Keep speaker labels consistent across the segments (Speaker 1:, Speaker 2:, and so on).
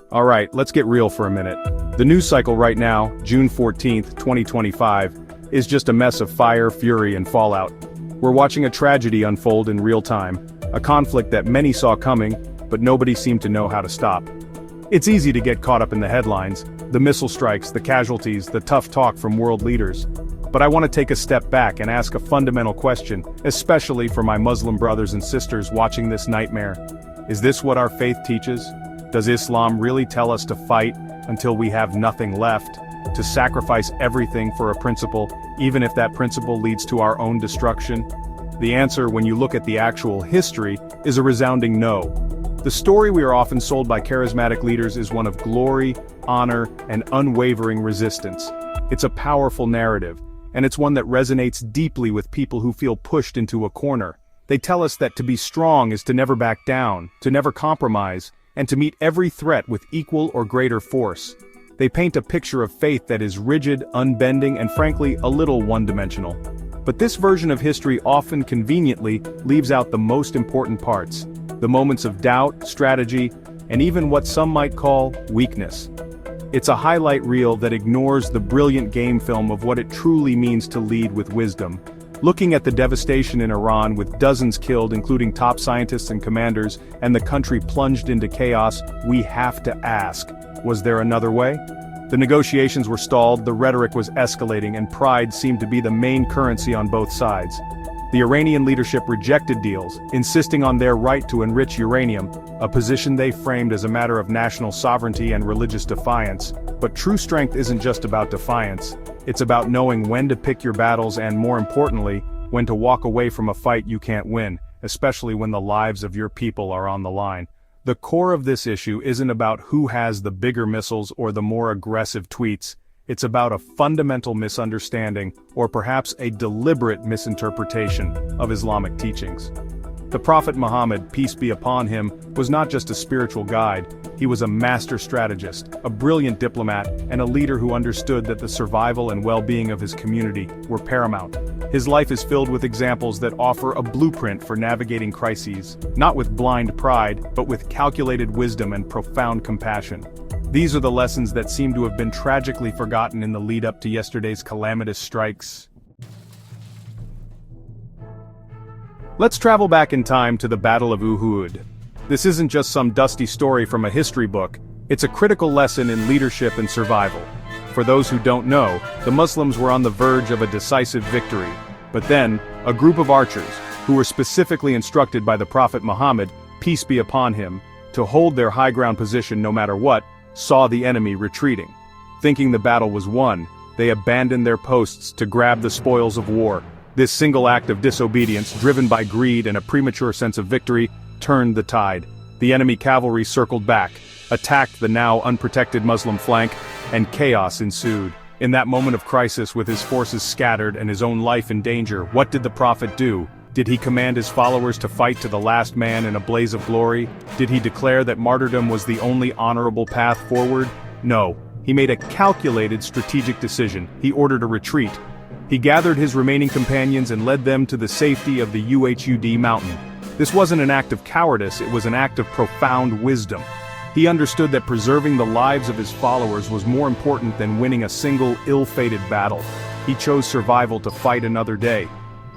Speaker 1: Alright, let's get real for a minute. The news cycle right now, June 14th, 2025, is just a mess of fire, fury, and fallout. We're watching a tragedy unfold in real time, a conflict that many saw coming, but nobody seemed to know how to stop. It's easy to get caught up in the headlines, the missile strikes, the casualties, the tough talk from world leaders. But I want to take a step back and ask a fundamental question, especially for my Muslim brothers and sisters watching this nightmare. Is this what our faith teaches? Does Islam really tell us to fight until we have nothing left, to sacrifice everything for a principle, even if that principle leads to our own destruction? The answer, when you look at the actual history, is a resounding no. The story we are often sold by charismatic leaders is one of glory, honor, and unwavering resistance. It's a powerful narrative, and it's one that resonates deeply with people who feel pushed into a corner. They tell us that to be strong is to never back down, to never compromise, and to meet every threat with equal or greater force. They paint a picture of faith that is rigid, unbending, and frankly, a little one-dimensional. But this version of history often conveniently leaves out the most important parts, the moments of doubt, strategy, and even what some might call weakness. It's a highlight reel that ignores the brilliant game film of what it truly means to lead with wisdom. Looking at the devastation in Iran with dozens killed, including top scientists and commanders, and the country plunged into chaos, we have to ask, was there another way? The negotiations were stalled, the rhetoric was escalating, and pride seemed to be the main currency on both sides. The Iranian leadership rejected deals, insisting on their right to enrich uranium, a position they framed as a matter of national sovereignty and religious defiance. But true strength isn't just about defiance. It's about knowing when to pick your battles and, more importantly, when to walk away from a fight you can't win, especially when the lives of your people are on the line. The core of this issue isn't about who has the bigger missiles or the more aggressive tweets. It's about a fundamental misunderstanding, or perhaps a deliberate misinterpretation, of Islamic teachings. The Prophet Muhammad, peace be upon him, was not just a spiritual guide. He was a master strategist, a brilliant diplomat, and a leader who understood that the survival and well-being of his community were paramount. His life is filled with examples that offer a blueprint for navigating crises, not with blind pride, but with calculated wisdom and profound compassion. These are the lessons that seem to have been tragically forgotten in the lead-up to yesterday's calamitous strikes. Let's travel back in time to the Battle of Uhud. This isn't just some dusty story from a history book, it's a critical lesson in leadership and survival. For those who don't know, the Muslims were on the verge of a decisive victory. But then, a group of archers, who were specifically instructed by the Prophet Muhammad, peace be upon him, to hold their high ground position no matter what, saw the enemy retreating. Thinking the battle was won, they abandoned their posts to grab the spoils of war. This single act of disobedience, driven by greed and a premature sense of victory, turned the tide. The enemy cavalry circled back, attacked the now unprotected Muslim flank, and chaos ensued. In that moment of crisis, with his forces scattered and his own life in danger, what did the Prophet do? Did he command his followers to fight to the last man in a blaze of glory? Did he declare that martyrdom was the only honorable path forward? No. He made a calculated strategic decision. He ordered a retreat. He gathered his remaining companions and led them to the safety of the Uhud mountain. This wasn't an act of cowardice, it was an act of profound wisdom. He understood that preserving the lives of his followers was more important than winning a single ill-fated battle. He chose survival to fight another day.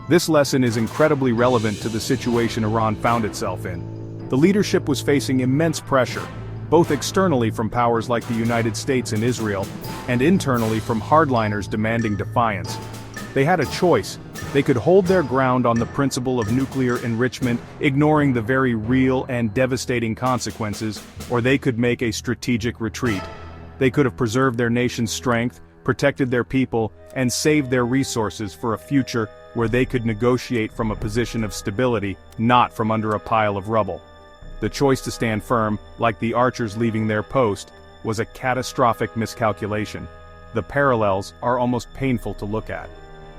Speaker 1: This lesson is incredibly relevant to the situation Iran found itself in. The leadership was facing immense pressure, both externally from powers like the United States and Israel, and internally from hardliners demanding defiance. They had a choice. They could hold their ground on the principle of nuclear enrichment, ignoring the very real and devastating consequences, or they could make a strategic retreat. They could have preserved their nation's strength, protected their people, and saved their resources for a future where they could negotiate from a position of stability, not from under a pile of rubble. The choice to stand firm, like the archers leaving their post, was a catastrophic miscalculation. The parallels are almost painful to look at.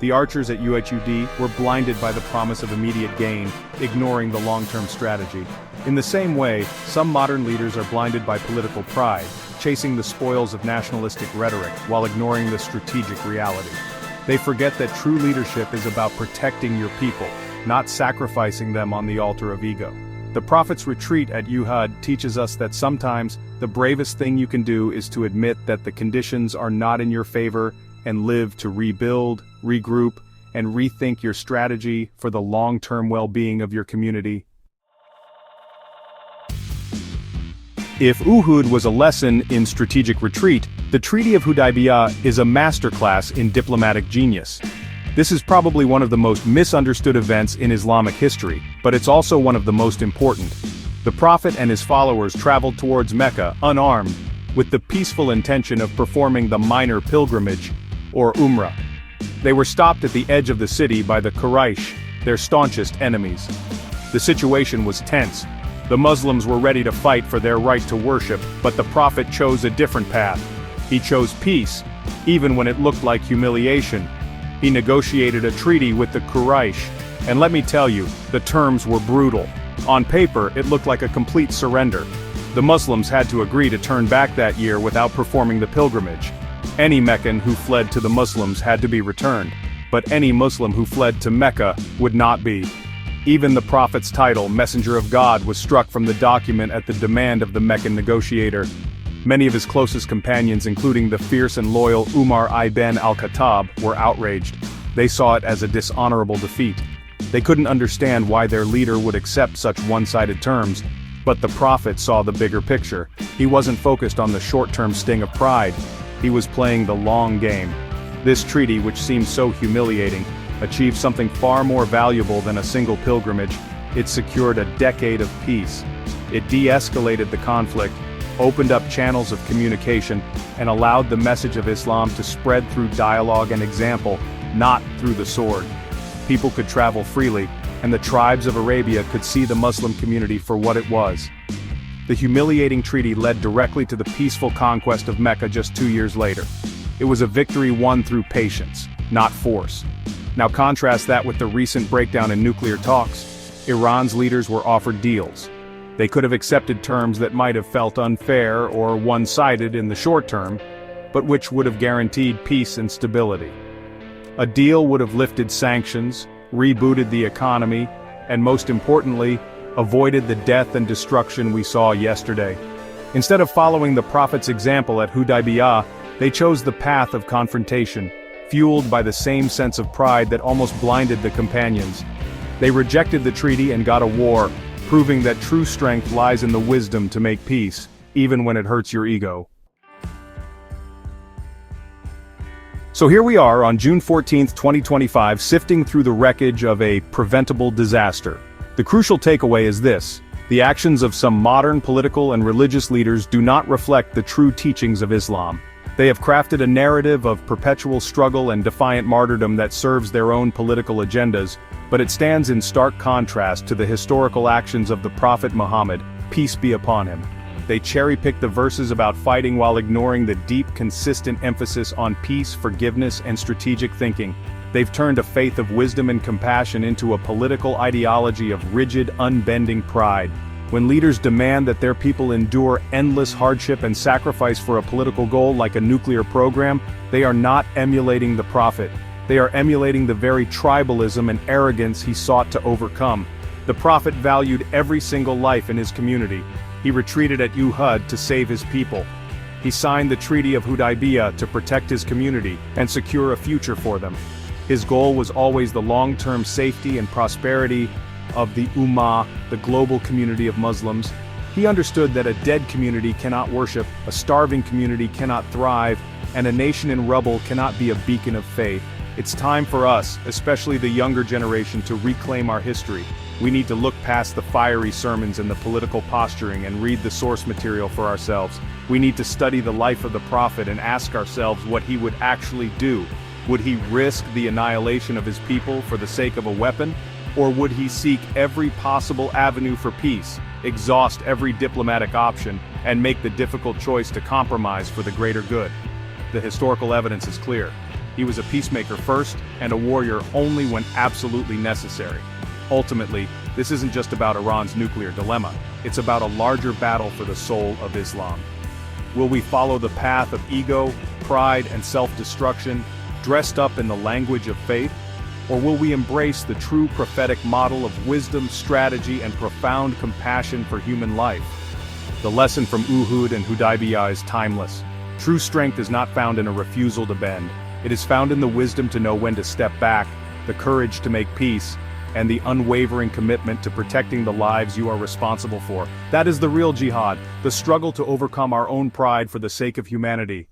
Speaker 1: The archers at Uhud were blinded by the promise of immediate gain, ignoring the long-term strategy. In the same way, some modern leaders are blinded by political pride, chasing the spoils of nationalistic rhetoric while ignoring the strategic reality. They forget that true leadership is about protecting your people, not sacrificing them on the altar of ego. The Prophet's retreat at Uhud teaches us that sometimes the bravest thing you can do is to admit that the conditions are not in your favor and live to rebuild, regroup, and rethink your strategy for the long-term well-being of your community. If Uhud was a lesson in strategic retreat, the Treaty of Hudaybiyyah is a masterclass in diplomatic genius. This is probably one of the most misunderstood events in Islamic history, but it's also one of the most important. The Prophet and his followers traveled towards Mecca unarmed, with the peaceful intention of performing the minor pilgrimage, or Umrah. They were stopped at the edge of the city by the Quraysh, their staunchest enemies. The situation was tense. The Muslims were ready to fight for their right to worship, but the Prophet chose a different path. He chose peace, even when it looked like humiliation. He negotiated a treaty with the Quraysh, and let me tell you, the terms were brutal. On paper, it looked like a complete surrender. The Muslims had to agree to turn back that year without performing the pilgrimage. Any Meccan who fled to the Muslims had to be returned, but any Muslim who fled to Mecca would not be. Even the Prophet's title, Messenger of God, was struck from the document at the demand of the Meccan negotiator. Many of his closest companions, including the fierce and loyal Umar ibn al-Khattab, were outraged. They saw it as a dishonorable defeat. They couldn't understand why their leader would accept such one-sided terms, but the Prophet saw the bigger picture. He wasn't focused on the short-term sting of pride. He was playing the long game. This treaty, which seemed so humiliating, achieved something far more valuable than a single pilgrimage. It secured a decade of peace. It de-escalated the conflict, opened up channels of communication, and allowed the message of Islam to spread through dialogue and example, not through the sword. People could travel freely, and the tribes of Arabia could see the Muslim community for what it was. The humiliating treaty led directly to the peaceful conquest of Mecca just 2 years later. It was a victory won through patience, not force. Now contrast that with the recent breakdown in nuclear talks. Iran's leaders were offered deals. They could have accepted terms that might have felt unfair or one-sided in the short term, but which would have guaranteed peace and stability. A deal would have lifted sanctions, rebooted the economy, and most importantly, avoided the death and destruction we saw yesterday. Instead of following the Prophet's example at Hudaybiyyah, they chose the path of confrontation, fueled by the same sense of pride that almost blinded the companions. They rejected the treaty and got a war, proving that true strength lies in the wisdom to make peace, even when it hurts your ego. So here we are on June 14, 2025, sifting through the wreckage of a preventable disaster. The crucial takeaway is this: the actions of some modern political and religious leaders do not reflect the true teachings of Islam. They have crafted a narrative of perpetual struggle and defiant martyrdom that serves their own political agendas, but it stands in stark contrast to the historical actions of the Prophet Muhammad, peace be upon him. They cherry-pick the verses about fighting while ignoring the deep, consistent emphasis on peace, forgiveness, and strategic thinking. They've turned a faith of wisdom and compassion into a political ideology of rigid, unbending pride. When leaders demand that their people endure endless hardship and sacrifice for a political goal like a nuclear program, they are not emulating the Prophet. They are emulating the very tribalism and arrogance he sought to overcome. The Prophet valued every single life in his community. He retreated at Uhud to save his people. He signed the Treaty of Hudaybiyyah to protect his community and secure a future for them. His goal was always the long-term safety and prosperity of the Ummah, the global community of Muslims. He understood that a dead community cannot worship, a starving community cannot thrive, and a nation in rubble cannot be a beacon of faith. It's time for us, especially the younger generation, to reclaim our history. We need to look past the fiery sermons and the political posturing and read the source material for ourselves. We need to study the life of the Prophet and ask ourselves what he would actually do. Would he risk the annihilation of his people for the sake of a weapon? Or would he seek every possible avenue for peace, exhaust every diplomatic option, and make the difficult choice to compromise for the greater good? The historical evidence is clear. He was a peacemaker first, and a warrior only when absolutely necessary. Ultimately, this isn't just about Iran's nuclear dilemma. It's about a larger battle for the soul of Islam. Will we follow the path of ego, pride, and self-destruction, dressed up in the language of faith? Or will we embrace the true prophetic model of wisdom, strategy, and profound compassion for human life? The lesson from Uhud and Hudaybiyyah is timeless. True strength is not found in a refusal to bend. It is found in the wisdom to know when to step back, the courage to make peace, and the unwavering commitment to protecting the lives you are responsible for. That is the real jihad, the struggle to overcome our own pride for the sake of humanity.